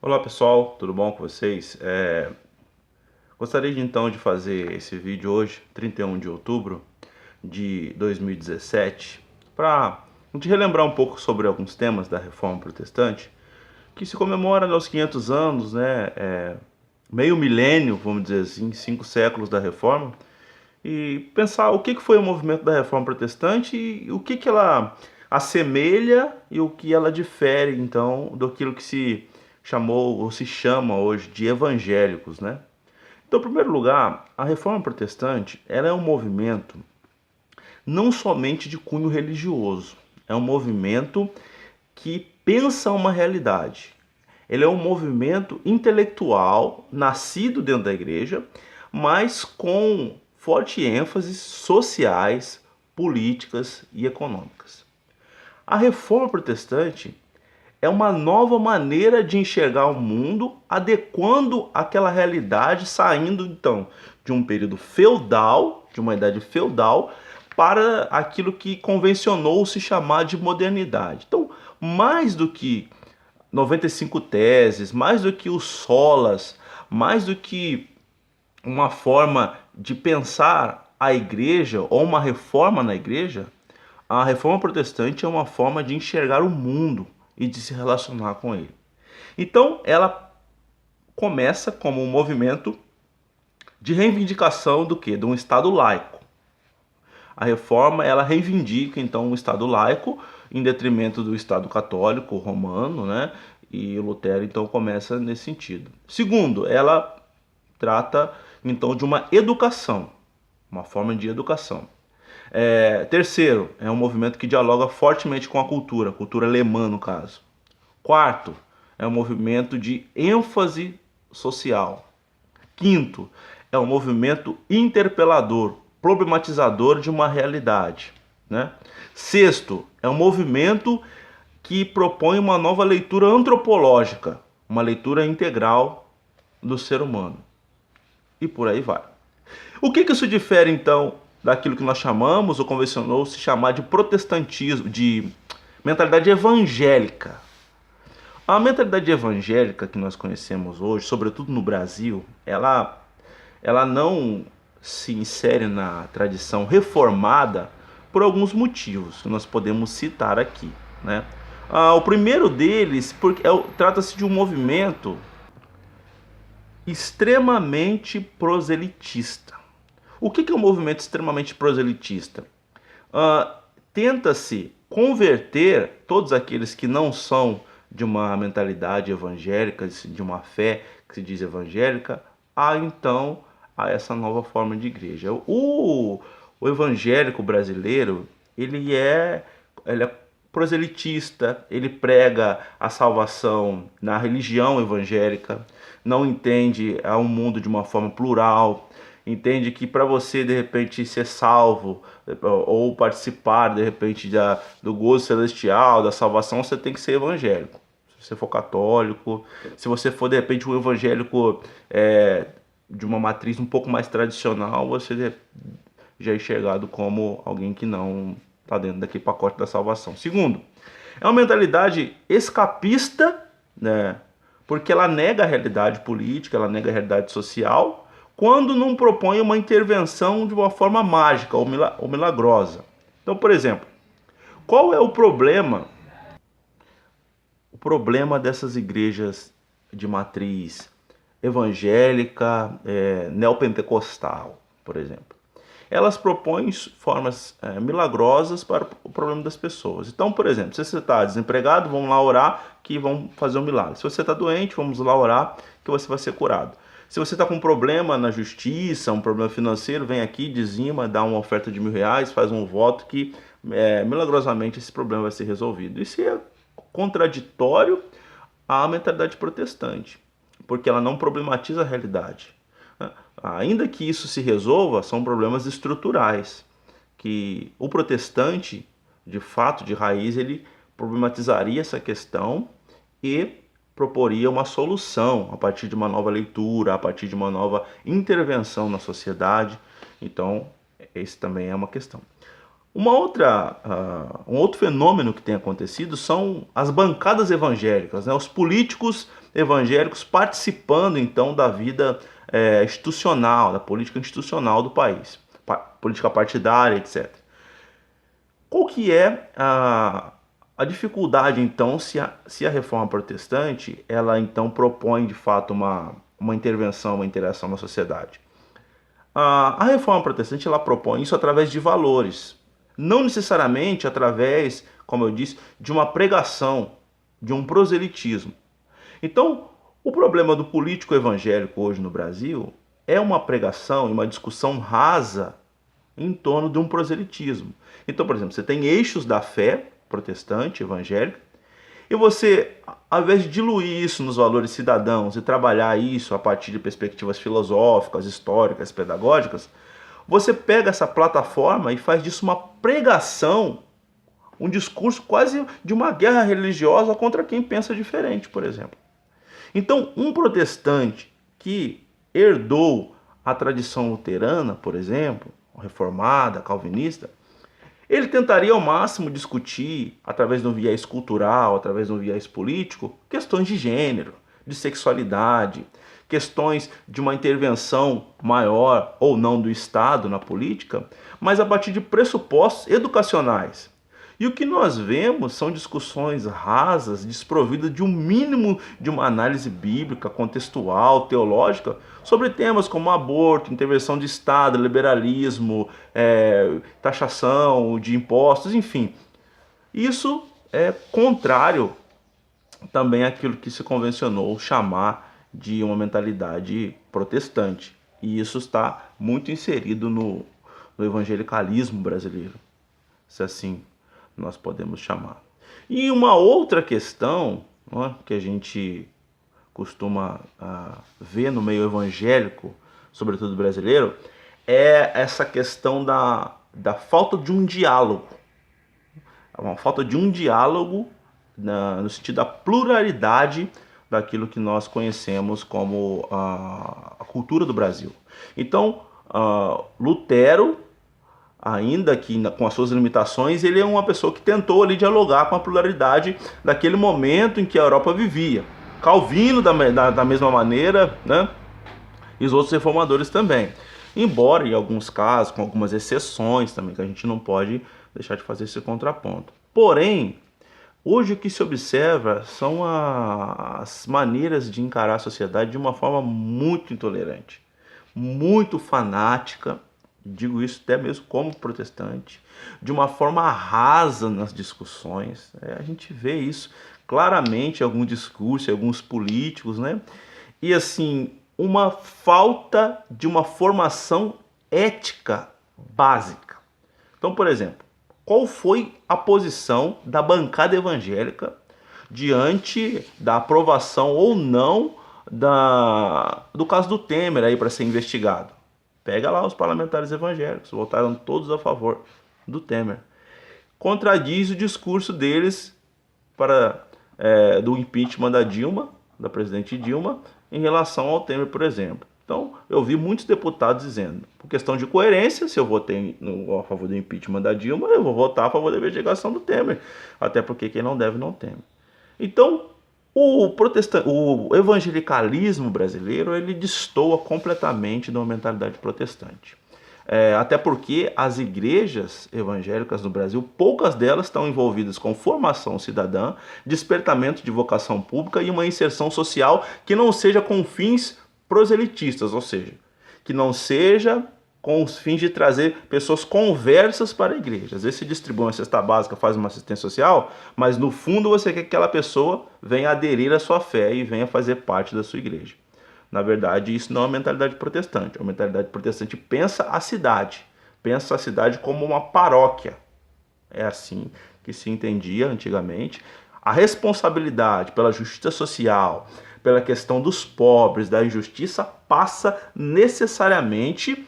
Olá pessoal, tudo bom com vocês? Gostaria então de fazer esse vídeo hoje, 31 de outubro de 2017, para a gente relembrar um pouco sobre alguns temas da Reforma Protestante, que se comemora nos 500 anos, né? Meio milênio, vamos dizer assim, 5 séculos da Reforma, e pensar o que foi o movimento da Reforma Protestante e o que ela assemelha e o que ela difere, então, daquilo que se chamou ou se chama hoje de evangélicos, né? Então, em primeiro lugar, a Reforma Protestante ela é um movimento não somente de cunho religioso, é um movimento que pensa uma realidade. Ele é um movimento intelectual, nascido dentro da igreja, mas com forte ênfase sociais, políticas e econômicas. A reforma protestante é uma nova maneira de enxergar o mundo, adequando aquela realidade, saindo então de um período feudal, de uma idade feudal, para aquilo que convencionou se chamar de modernidade. Então, mais do que 95 teses, mais do que os solas, mais do que uma forma de pensar a igreja ou uma reforma na igreja, a reforma protestante é uma forma de enxergar o mundo e de se relacionar com ele. Então, ela começa como um movimento de reivindicação do quê? De um Estado laico. A reforma ela reivindica então um Estado laico em detrimento do Estado católico romano, né? E Lutero então começa nesse sentido. Segundo, ela trata então de uma educação, uma forma de educação. Terceiro, é um movimento que dialoga fortemente com a cultura alemã no caso. Quarto, é um movimento de ênfase social. Quinto, é um movimento interpelador, problematizador de uma realidade, né? Sexto, é um movimento que propõe uma nova leitura antropológica, uma leitura integral do ser humano. E por aí vai. O que isso difere, então, daquilo que nós chamamos, ou convencionou se chamar de protestantismo, de mentalidade evangélica? A mentalidade evangélica que nós conhecemos hoje, sobretudo no Brasil, ela não se insere na tradição reformada por alguns motivos que nós podemos citar aqui, né? O primeiro deles, porque trata-se de um movimento extremamente proselitista. O que é um movimento extremamente proselitista? Tenta-se converter todos aqueles que não são de uma mentalidade evangélica, de uma fé que se diz evangélica, a essa nova forma de igreja. O evangélico brasileiro, ele é proselitista, ele prega a salvação na religião evangélica, não entende o mundo de uma forma plural, entende que para você de repente ser salvo ou participar de repente do gozo celestial, da salvação, você tem que ser evangélico. Se você for católico, se você for de repente um evangélico de uma matriz um pouco mais tradicional, você já é enxergado como alguém que não está dentro daquele pacote da salvação. Segundo, é uma mentalidade escapista, né? Porque ela nega a realidade política, ela nega a realidade social, quando não propõe uma intervenção de uma forma mágica ou milagrosa. Então, por exemplo, qual é o problema? O problema dessas igrejas de matriz evangélica, neopentecostal, por exemplo. Elas propõem formas milagrosas para o problema das pessoas. Então, por exemplo, se você está desempregado, vamos lá orar que vão fazer um milagre. Se você está doente, vamos lá orar que você vai ser curado. Se você está com um problema na justiça, um problema financeiro, vem aqui, dizima, dá uma oferta de R$ 1.000, faz um voto que milagrosamente esse problema vai ser resolvido. Isso é contraditório à mentalidade protestante, porque ela não problematiza a realidade. Ainda que isso se resolva, são problemas estruturais, que o protestante, de fato, de raiz, ele problematizaria essa questão e proporia uma solução a partir de uma nova leitura, a partir de uma nova intervenção na sociedade. Então, esse também é uma questão. Um outro fenômeno que tem acontecido são as bancadas evangélicas, né? Os políticos evangélicos participando então da vida institucional, da política institucional do país, política partidária, etc. Qual que é a dificuldade, então, se a reforma protestante, ela então propõe de fato uma intervenção, uma interação na sociedade? A reforma protestante, ela propõe isso através de valores, não necessariamente através, como eu disse, de uma pregação, de um proselitismo. Então, o problema do político evangélico hoje no Brasil é uma pregação e uma discussão rasa em torno de um proselitismo. Então, por exemplo, você tem eixos da fé protestante, evangélica, e você, ao invés de diluir isso nos valores cidadãos e trabalhar isso a partir de perspectivas filosóficas, históricas, pedagógicas, você pega essa plataforma e faz disso uma pregação, um discurso quase de uma guerra religiosa contra quem pensa diferente, por exemplo. Então, um protestante que herdou a tradição luterana, por exemplo, reformada, calvinista, ele tentaria ao máximo discutir, através de um viés cultural, através de um viés político, questões de gênero, de sexualidade, questões de uma intervenção maior ou não do Estado na política, mas a partir de pressupostos educacionais. E o que nós vemos são discussões rasas, desprovidas de um mínimo de uma análise bíblica, contextual, teológica, sobre temas como aborto, intervenção de Estado, liberalismo, taxação de impostos, enfim. Isso é contrário também àquilo que se convencionou chamar de uma mentalidade protestante. E isso está muito inserido no evangelicalismo brasileiro, se assim nós podemos chamar. E uma outra questão, que a gente costuma ver no meio evangélico, sobretudo brasileiro, é essa questão da falta de um diálogo. Uma falta de um diálogo no sentido da pluralidade daquilo que nós conhecemos como a cultura do Brasil. Então, Lutero, ainda que com as suas limitações, ele é uma pessoa que tentou ali dialogar com a pluralidade daquele momento em que a Europa vivia. Calvino da mesma maneira, né? E os outros reformadores também. Embora em alguns casos, com algumas exceções também, que a gente não pode deixar de fazer esse contraponto. Porém, hoje o que se observa são as maneiras de encarar a sociedade de uma forma muito intolerante, muito fanática, digo isso até mesmo como protestante, de uma forma rasa nas discussões. A gente vê isso claramente em algum discurso, em alguns políticos, né? E assim, uma falta de uma formação ética básica. Então, por exemplo, qual foi a posição da bancada evangélica diante da aprovação ou não do caso do Temer aí para ser investigado? Pega lá os parlamentares evangélicos, votaram todos a favor do Temer. Contradiz o discurso deles do impeachment da Dilma, da presidente Dilma, em relação ao Temer, por exemplo. Então, eu vi muitos deputados dizendo, por questão de coerência, se eu votei a favor do impeachment da Dilma, eu vou votar a favor da investigação do Temer. Até porque quem não deve, não teme. Então, o evangelicalismo brasileiro, ele destoa completamente de uma mentalidade protestante. Até porque as igrejas evangélicas no Brasil, poucas delas estão envolvidas com formação cidadã, despertamento de vocação pública e uma inserção social que não seja com fins proselitistas, ou seja, que não seja com os fins de trazer pessoas conversas para a igreja. Às vezes se distribui uma cesta básica, faz uma assistência social, mas no fundo você quer que aquela pessoa venha aderir à sua fé e venha fazer parte da sua igreja. Na verdade, isso não é uma mentalidade protestante. A mentalidade protestante pensa a cidade como uma paróquia. É assim que se entendia antigamente. A responsabilidade pela justiça social, pela questão dos pobres, da injustiça, passa necessariamente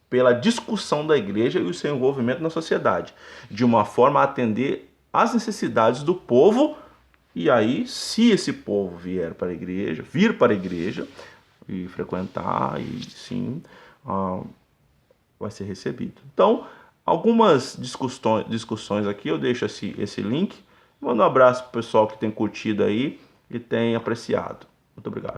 pela discussão da igreja e o seu envolvimento na sociedade, de uma forma a atender às necessidades do povo. E aí, se esse povo vir para a igreja e frequentar, e sim, vai ser recebido. Então, algumas discussões aqui, eu deixo esse link. Mando um abraço para o pessoal que tem curtido aí e tem apreciado. Muito obrigado.